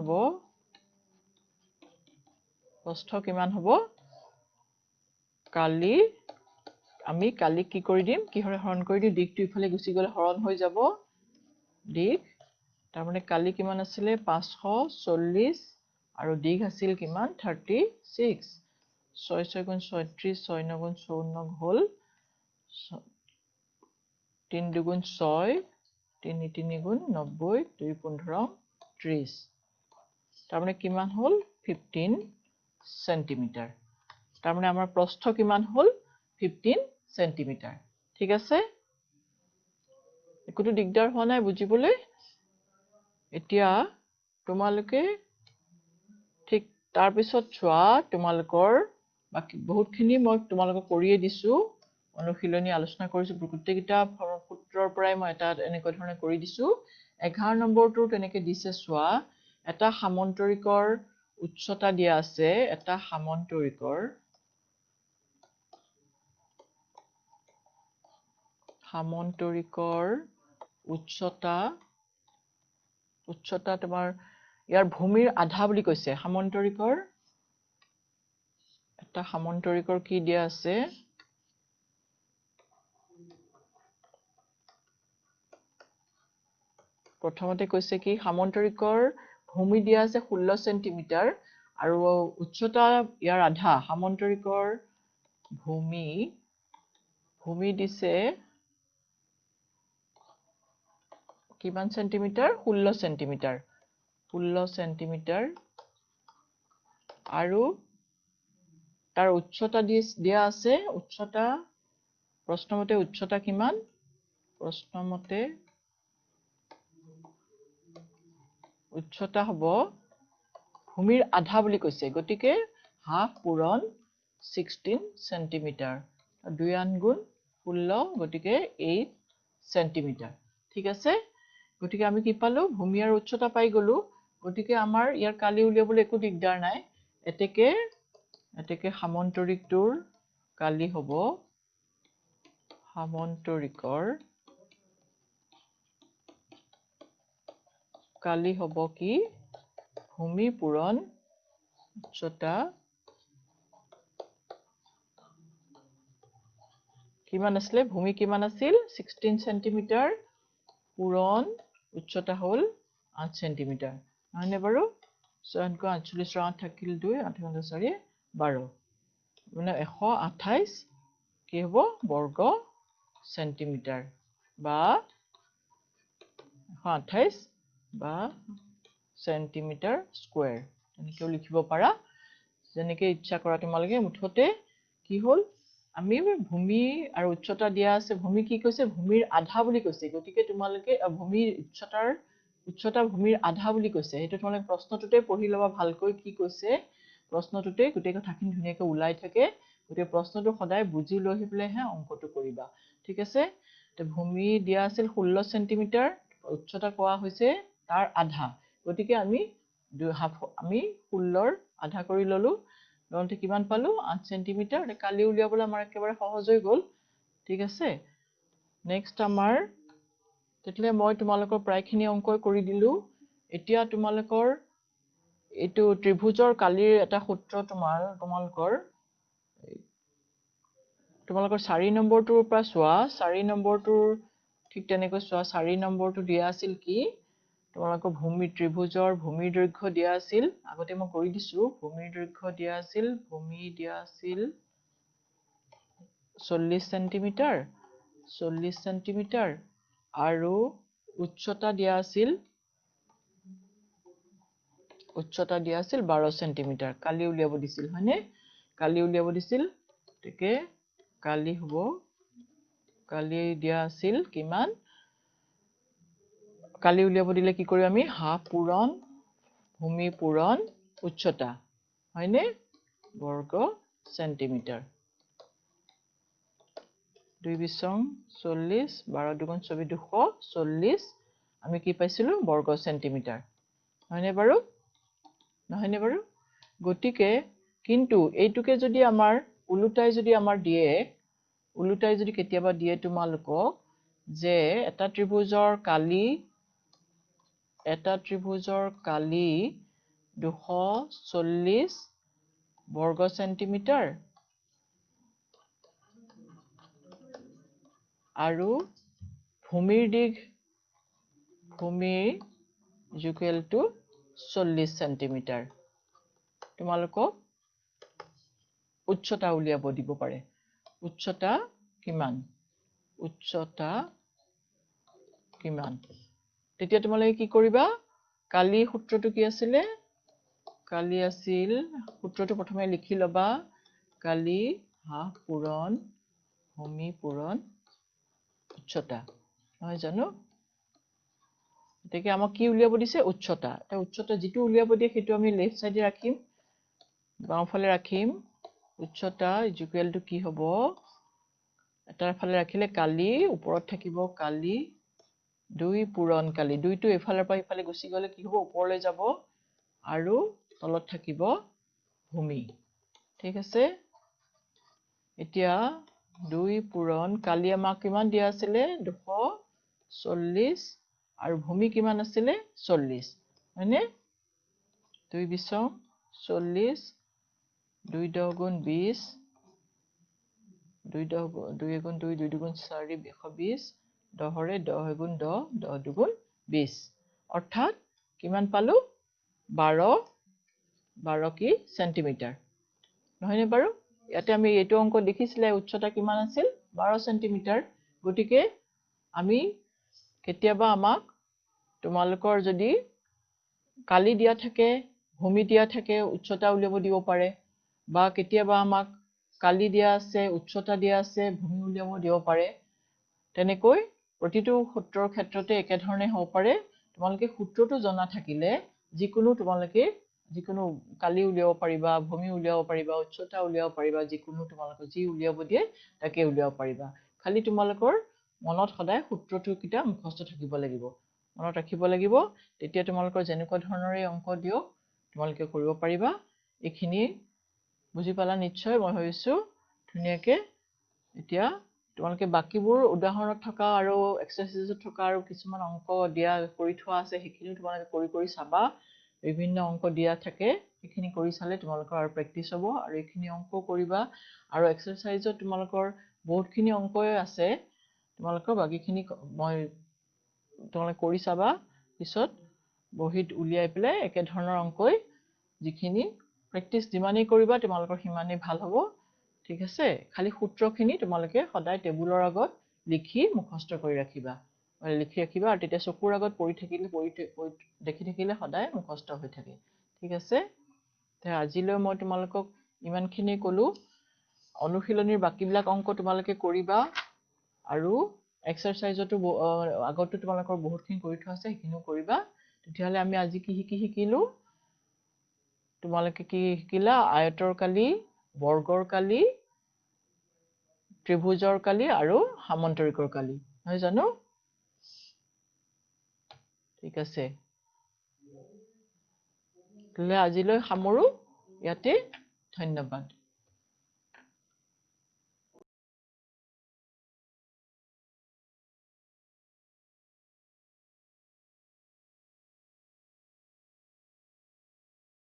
হ'ব কালি আমি কালি কি কৰি দিম কিহৰে হৰণ কৰি দিম দিশটো ইফালে গুচি গলে হৰণ হৈ যাব দিশ তাৰ মানে কালি কিমান আছিলে 540 আৰু দিশ আছিল কিমান 36 6 6 গুণ 36 6 9 গুণ 54 হল 3 দুগুণ 6 3 3 গুণ 90 2 15 30 তাৰ মানে কিমান হল 15 সেন্টিমিটাৰ তাৰ মানে আমাৰ প্ৰস্থ কিমান হল 15 সেন্টিমিটাৰ ঠিক আছে একোটো দিগদাৰ হোৱা নাই বুজিবলৈ এতিয়া তোমালোকে ঠিক তাৰ পিছত চোৱা তোমালোকৰ বাকি বহুতখিনি মই তোমালোকক কৰিয়ে দিছো অনুশীলনী আলোচনা কৰিছো প্ৰত্যেকটা সূত্ৰৰ পৰাই মই এটা এনেকৈ ধৰণে কৰি দিছো 11 নম্বৰটো তেনেকৈ দিছে চোৱা এটা সামন্তৰিকৰ উচ্চতা দিয়া আছে এটা সামন্তৰিকৰ উচ্চতা তোমাৰ ইয়াৰ ভূমিৰ আধা বুলি কৈছে সামন্তৰিকৰ কি দিয়া আছে প্ৰথমতে কৈছে কি সামন্তৰিকৰ ভূমি দিয়া আছে 16 সেন্টিমিটাৰ আৰু উচ্চতা ইয়াৰ আধা সামন্তৰিকৰ ভূমি দিছে কিমান সেন্টিমিটাৰ 16 সেন্টিমিটাৰ আৰু তাৰ উচ্চতা দিয়া আছে প্ৰশ্নমতে উচ্চতা কিমান উচ্চতা হ'ব ভূমিৰ আধা বুলি কৈছে গতিকে হাফ পূৰণ 16 সেন্টিমিটাৰ 2 গুণ 16 গতিকে 8 সেন্টিমিটাৰ ঠিক আছে গতিকে আমি কি পালো ভূমি আৰু উচ্চতা পাই গলো গতিকে আমাৰ ইয়াৰ কালি উলিয়াবলৈ একো দিগদাৰ নাই এতেকে সামন্তৰিকটোৰ কালি হ'ব সামন্তৰিকৰ কালি হ'ব কি ভূমি পূৰণ উচ্চতা কিমান আছিল ভূমি কিমান আছিল 16 সেন্টিমিটাৰ পূৰণ উচ্চতা হ'ল 8 সেন্টিমিটাৰ নহয়নে বাৰু 648 8 থাকিল 2 8 4 12 মানে 128 কি হ'ব বৰ্গ সেন্টিমিটাৰ বা 128 বা সেন্টিমিটাৰ স্কয়াৰ এনেকৈ লিখিব পাৰা যেনেকৈ ইচ্ছা কৰা তোমালোকে মুঠতে কি হ'ল আমি ভূমি আৰু উচ্চতা দিয়া আছে ভূমি কি কৈছে ভূমিৰ আধা বুলি কৈছে গতিকে তোমালোকে ভূমিৰ উচ্চতা ভূমিৰ আধা বুলি কৈছে হেতু তোমালোকে প্ৰশ্নটোতে পঢ়ি লবা ভালকৈ কি কৈছে প্ৰশ্নটোতে গোটেই কথাখিনি ধুনীয়াকৈ ওলাই থাকে গতিকে প্ৰশ্নটো সদায় বুজি লৈ পেলাইহে অংকটো কৰিবা ঠিক আছে তে ভূমি দিয়া আছিল 16 সেন্টিমিটাৰ উচ্চতা কোৱা হৈছে তাৰ আধা গতিকে আমি 16ৰ আধা কৰি ললো লওঁতে কিমান পালো 8 সেন্টিমিটাৰ কালি উলিয়াবলৈ আমাৰ একেবাৰে সহজ হৈ গল ঠিক আছে নেক্সট আমাৰ তেতিয়ালে মই তোমালোকৰ প্ৰায়খিনি অংক কৰি দিলো এতিয়া তোমালোকৰ এটো ত্ৰিভুজৰ কালিৰ এটা সূত্ৰ তোমালোকৰ 4 নম্বৰটোৰ পৰা চোৱা 4 নম্বৰটোৰ ঠিক তেনেকৈ চোৱা 4 নম্বৰটো দিয়া আছিল কি তোমালোকৰ ভূমি ত্ৰিভুজৰ ভূমিৰ দৈৰ্ঘ্য দিয়া আছিল আগতে মই কৰি দিছো ভূমিৰ দৈৰ্ঘ্য দিয়া আছিল 40 সেন্টিমিটাৰ আৰু উচ্চতা দিয়া আছিল 12 সেন্টিমিটাৰ কালি উলিয়াব দিছিল হয়নে কালি উলিয়াব দিছিল তেকে কালি হ'ব কালি দিয়া আছিল কিমান কালি উলিয়াব দিলে কি কৰিম আমি হাফ পূৰণ ভূমি পূৰণ উচ্চতা হয়নে বৰ্গ সেন্টিমিটাৰ 2 বিছং 40 12 দুগুণ 24 240 আমি কি পাইছিলো বৰ্গ সেন্টিমিটাৰ হয়নে বাৰু গতিকে কিন্তু এইটোকে যদি আমাৰ উলুটাই যদি আমাৰ দিয়ে উলুটাই যদি কেতিয়াবা দিয়ে তোমালোকক যে এটা ত্ৰিভুজৰ কালি 240 বৰ্গ সেন্টিমিটাৰ আৰু ভূমিৰ দিগ ইকুৱেল টু 40 সেন্টিমিটাৰ তোমালোকক উচ্চতা উলিয়াব দিব পাৰে উচ্চতা কিমান তেতিয়া তোমালোকে কি কৰিবা কালি সূত্ৰটো কি আছিল কালি আছিল সূত্ৰটো প্ৰথমে লিখি লবা কালি হাফ পূৰণ ভূমি পূৰণ উচ্চতা নহয় জানো তেতিয়া আমাক কি উলিয়াব দিছে উচ্চতা উচ্চতা যেটো উলিয়াব দিয়ে সেইটো আমি লেফট সাইডে ৰাখিম বাওঁফালে ৰাখিম উচ্চতা ইকুৱেল টু কি হ'ব এটাৰ ফালে ৰাখিলে কালি ওপৰত থাকিব কালি 2 পূৰণ কালি 2টো এফালৰ পৰা ইফালে গুচি গলে কি হ'ব ওপৰলৈ যাব আৰু তলত থাকিব ভূমি ঠিক আছে এতিয়া 2 পূৰণ কালি আমাক কিমান দিয়া আছিল 240 আৰু ভূমি কিমান আছিল 40 হয়নে 2 বিছং 40 2 গুণ 20 2 গুণ 2 2 গুণ 4 120 10ৰে 10 গুণ 10 10 গুণ 20 অৰ্থাৎ কিমান পালো 12 কি সেন্টিমিটাৰ নহয়নে বাৰু ইয়াতে আমি এইটো অংক দেখিছিলে উচ্চতা কিমান আছিল 12 সেন্টিমিটাৰ গতিকে আমি কেতিয়াবা আমাক তোমালোকৰ যদি কালি দিয়া থাকে ভূমি দিয়া থাকে উচ্চতা উলিয়াব দিব পাৰে বা কেতিয়াবা আমাক কালি দিয়া আছে উচ্চতা দিয়া আছে ভূমি উলিয়াব দিব পাৰে তেনেকৈ প্ৰতিটো সূত্ৰৰ ক্ষেত্ৰতে একে ধৰণে হ'ব পাৰে তোমালোকে সূত্ৰটো জনা থাকিলে যিকোনো তোমালোকে যিকোনো কালি উলিয়াব পাৰিবা ভূমি উলিয়াব পাৰিবা উচ্চতা উলিয়াব পাৰিবা যিকোনো তোমালোকে যি উলিয়াব দিয়ে তাকে উলিয়াব পাৰিবা খালি তোমালোকৰ মনত সদায় সূত্ৰটো কিটা মুখস্থ থাকিব লাগিব মনত ৰাখিব লাগিব তেতিয়া তোমালোকৰ যেনেকুৱা ধৰণৰ এই অংক দিয়ক তোমালোকে কৰিব পাৰিবা এইখিনি বুজি পালা নিশ্চয় মই ভাবিছো ধুনীয়াকে এতিয়া তোমালোকে বাকিবোৰ উদাহৰণত থকা আৰু এক্সাৰসাইজত থকা আৰু কিছুমান অংক দিয়া কৰি থোৱা আছে সেইখিনি তোমালোকে কৰি চাবা বিভিন্ন অংক দিয়া থাকে সেইখিনি কৰি চালে তোমালোকৰ আৰু প্ৰেক্টিছ হ'ব আৰু এইখিনি অংক কৰিবা আৰু এক্সাৰসাইজত তোমালোকৰ বহুতখিনি অংকই আছে তোমালোকৰ বাকিখিনি মই তোমালোকে কৰি চাবা পিছত বহিত উলিয়াই পেলাই একে ধৰণৰ অংকই যিখিনি প্ৰেক্টিছ যিমানেই কৰিবা তোমালোকৰ সিমানেই ভাল হ'ব ঠিক আছে খালি সূত্ৰখিনি তোমালোকে সদায় টেবুলৰ আগত লিখি মুখস্থ কৰি ৰাখিবা লিখি ৰাখিবা আৰু তেতিয়া চকুৰ আগত পঢ়ি দেখি থাকিলে সদায় মুখস্থ হৈ থাকে ঠিক আছে আজিলৈ মই তোমালোকক ইমানখিনি ক'লো অনুশীলনীৰ বাকিবিলাক অংক তোমালোকে কৰিবা আৰু এক্সাৰসাইজতো আগতো তোমালোকৰ বহুতখিনি কৰি থোৱা আছে সেইখিনিও কৰিবা তেতিয়াহ'লে আমি আজি কি শিকিলো তোমালোকে কি শিকিলা আয়তৰ কালি বৰ্গৰ কালি ত্ৰিভুজৰ কালি আৰু সামন্তৰিকৰ কালি নহয় জানো ঠিক আছে তেতিয়াহ'লে আজিলৈ সামৰো ইয়াতে ধন্যবাদ